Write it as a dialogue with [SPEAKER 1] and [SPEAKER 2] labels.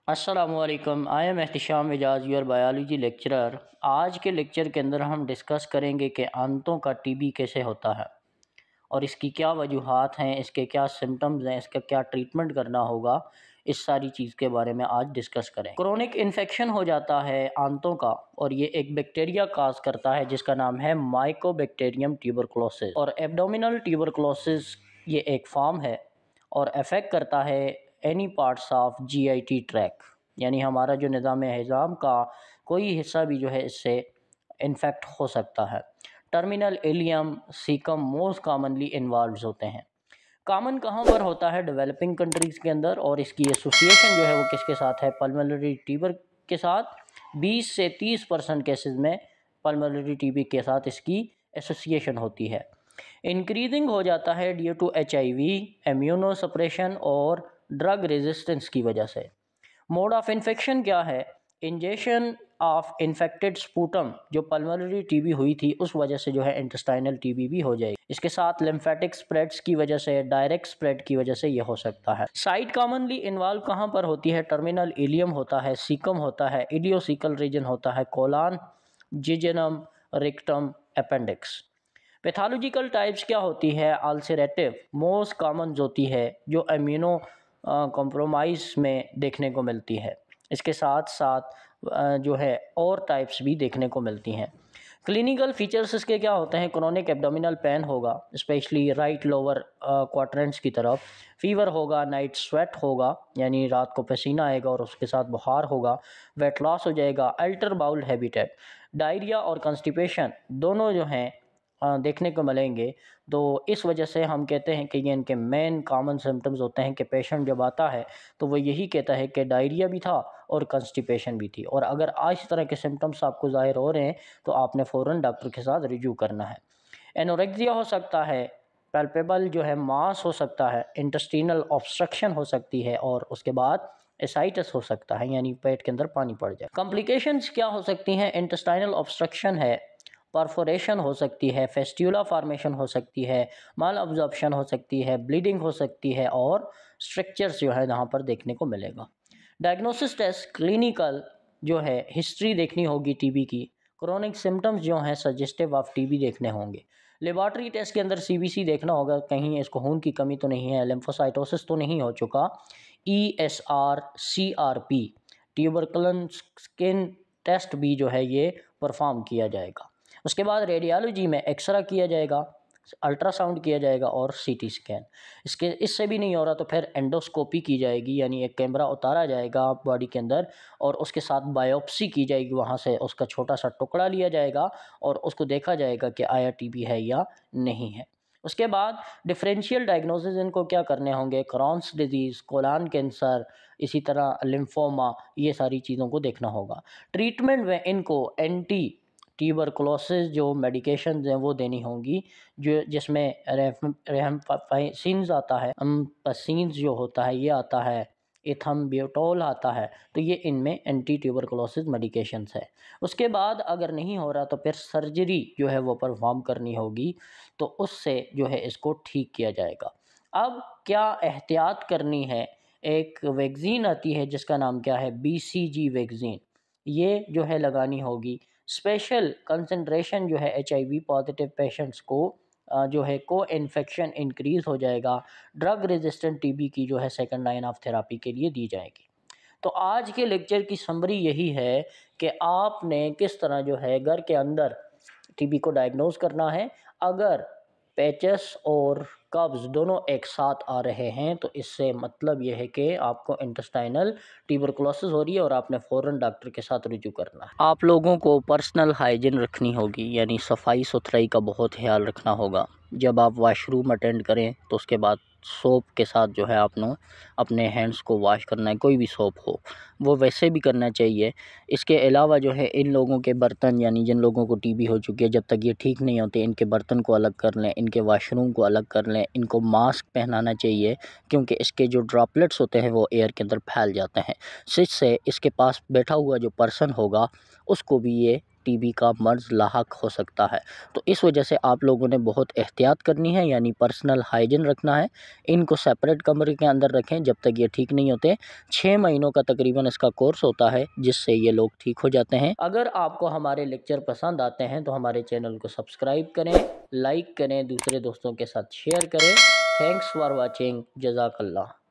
[SPEAKER 1] अस्सलामुअलैकुम। I am Ehtisham Ejaz, your biology lecturer. आज के लेक्चर के अंदर हम डिस्कस करेंगे कि आंतों का टीबी कैसे होता है और इसकी क्या वजूहात हैं, इसके क्या सिम्टम्स हैं, इसका क्या ट्रीटमेंट करना होगा। इस सारी चीज़ के बारे में आज डिस्कस करें। क्रोनिक इन्फेक्शन हो जाता है आंतों का और ये एक बैक्टीरिया काज करता है जिसका नाम है माइकोबैक्टीरियम ट्यूबरकुलोसिस। और एब्डोमिनल ट्यूबरकुलोसिस ये एक फॉर्म है और अफेक्ट करता है any parts of GIT tract, यानी हमारा जो निज़ाम हज़ाम का कोई हिस्सा भी जो है इससे इन्फेक्ट हो सकता है। Terminal ileum caecum most commonly involve होते हैं। कॉमन कहाँ पर होता है? डेवलपिंग कंट्रीज़ के अंदर। और इसकी एसोसिएशन जो है वो किसके साथ है? पल्मोनरी टीबी के साथ। 20 से 30% केसेस में पल्मोनरी टीबी के साथ इसकी एसोसिएशन होती है। इंक्रीजिंग हो जाता है due to HIV, immuno suppression और ड्रग रेजिस्टेंस की वजह से। मोड ऑफ इन्फेक्शन क्या है? इंजेक्शन ऑफ इन्फेक्टेड स्पूटम, जो पल्मोनरी टीबी हुई थी उस वजह से जो है इंटेस्टाइनल टीबी भी हो जाएगी। इसके साथ लिम्फेटिक स्प्रेड्स की वजह से, डायरेक्ट स्प्रेड की वजह से ये हो सकता है। साइट कॉमनली इन्वॉल्व कहाँ पर होती है? टर्मिनल इलियम होता है, सीकम होता है, इडियोसिकल रीजन होता है, colon, jejunum, rectum, appendix. Pathological types क्या होती है? अल्सरेटिव मोस्ट कॉमन होती है जो इम्यूनो कॉम्प्रोमाइज़ में देखने को मिलती है। इसके साथ साथ जो है और टाइप्स भी देखने को मिलती हैं। क्लिनिकल फीचर्स इसके क्या होते हैं? क्रोनिक एब्डोमिनल पेन होगा, स्पेशली राइट लोअर क्वाड्रेंट्स की तरफ। फीवर होगा, नाइट स्वेट होगा, यानी रात को पसीना आएगा और उसके साथ बुखार होगा। वेट लॉस हो जाएगा। अल्टर बाउल हैबिटेट, डायरिया और कंस्टिपेशन दोनों जो हैं देखने को मिलेंगे। तो इस वजह से हम कहते हैं कि ये इनके मेन कॉमन सिम्टम्स होते हैं कि पेशेंट जब आता है तो वो यही कहता है कि डायरिया भी था और कंस्टिपेशन भी थी। और अगर आज इस तरह के सिम्टम्स आपको ज़ाहिर हो रहे हैं तो आपने फ़ौरन डॉक्टर के साथ रिव्यू करना है। एनोरेक्सिया हो सकता है, पैल्पेबल जो है मास हो सकता है, इंटेस्टिनल ऑब्स्ट्रक्शन हो सकती है और उसके बाद एसाइटिस हो सकता है, यानी पेट के अंदर पानी पड़ जाए। कॉम्प्लिकेशंस क्या हो सकती हैं? इंटेस्टाइनल ऑब्स्ट्रक्शन है, परफोरेशन हो सकती है, फेस्ट्यूला फॉर्मेशन हो सकती है, माल अब्जॉर्प्शन हो सकती है, ब्लीडिंग हो सकती है और स्ट्रक्चर्स जो है यहाँ पर देखने को मिलेगा। डायग्नोसिस टेस्ट क्लिनिकल जो है हिस्ट्री देखनी होगी टीबी की। क्रोनिक सिम्टम्स जो हैं सजेस्टिव ऑफ टीबी देखने होंगे। लेबॉर्ट्री टेस्ट के अंदर CBC देखना होगा, कहीं इसको खून की कमी तो नहीं है, लिम्फोसाइटोसिस तो नहीं हो चुका। ESR CRP ट्यूबरकुलन स्किन टेस्ट भी जो है ये परफॉर्म किया जाएगा। उसके बाद रेडियोलॉजी में एक्सरा किया जाएगा, अल्ट्रासाउंड किया जाएगा और CT स्कैन। इससे भी नहीं हो रहा तो फिर एंडोस्कोपी की जाएगी, यानी एक कैमरा उतारा जाएगा बॉडी के अंदर और उसके साथ बायोप्सी की जाएगी, वहाँ से उसका छोटा सा टुकड़ा लिया जाएगा और उसको देखा जाएगा कि आया टीबी है या नहीं है। उसके बाद डिफरेंशियल डायग्नोसिस इनको क्या करने होंगे? क्रॉन्स डिजीज़, कोलन कैंसर, इसी तरह लिम्फोमा, ये सारी चीज़ों को देखना होगा। ट्रीटमेंट में इनको एंटी ट्यूबरकुलोसिस जो मेडिकेशंस हैं वो देनी होंगी, जो जिसमें रेमफाइसिन्स आता है, अम्पसिन्स जो होता है ये आता है, इथम्ब्यूटोल आता है। तो ये इनमें एंटी ट्यूबरकुलोसिस मेडिकेशंस है। उसके बाद अगर नहीं हो रहा तो फिर सर्जरी जो है वो परफॉर्म करनी होगी, तो उससे जो है इसको ठीक किया जाएगा। अब क्या एहतियात करनी है? एक वैक्सीन आती है जिसका नाम क्या है? BCG vaccine. ये जो है लगानी होगी। स्पेशल कंसंट्रेशन जो है HIV पॉजिटिव पेशेंट्स को जो है को इन्फेक्शन इंक्रीज़ हो जाएगा। ड्रग रेजिस्टेंट टीबी की जो है सेकंड लाइन ऑफ थेरेपी के लिए दी जाएगी। तो आज के लेक्चर की समरी यही है कि आपने किस तरह जो है घर के अंदर टीबी को डायग्नोज करना है। अगर पैचेस और कब्ज़ दोनों एक साथ आ रहे हैं तो इससे मतलब ये है कि आपको इंटेस्टाइनल ट्यूबरकुलोसिस हो रही है और आपने फ़ौरन डॉक्टर के साथ रुजू करना है। आप लोगों को पर्सनल हाइजीन रखनी होगी, यानी सफाई सुथराई का बहुत ख्याल रखना होगा। जब आप वॉशरूम अटेंड करें तो उसके बाद सोप के साथ जो है आपने अपने हैंड्स को वॉश करना है, कोई भी सोप हो वो वैसे भी करना चाहिए। इसके अलावा जो है इन लोगों के बर्तन, यानी जिन लोगों को टीबी हो चुकी है, जब तक ये ठीक नहीं होते इनके बर्तन को अलग कर लें, इनके वॉशरूम को अलग कर लें, इनको मास्क पहनाना चाहिए क्योंकि इसके जो ड्रॉपलेट्स होते हैं वो एयर के अंदर फैल जाते हैं। जिससे इसके पास बैठा हुआ जो पर्सन होगा उसको भी ये टीबी का मर्ज़ लाहक हो सकता है। तो इस वजह से आप लोगों ने बहुत एहतियात करनी है, यानी पर्सनल हाइजीन रखना है। इनको सेपरेट कमरे के अंदर रखें जब तक ये ठीक नहीं होते। 6 महीनों का तकरीबन इसका कोर्स होता है जिससे ये लोग ठीक हो जाते हैं। अगर आपको हमारे लेक्चर पसंद आते हैं तो हमारे चैनल को सब्सक्राइब करें, लाइक करें, दूसरे दोस्तों के साथ शेयर करें। Thanks for watching. जज़ाकल्लाह।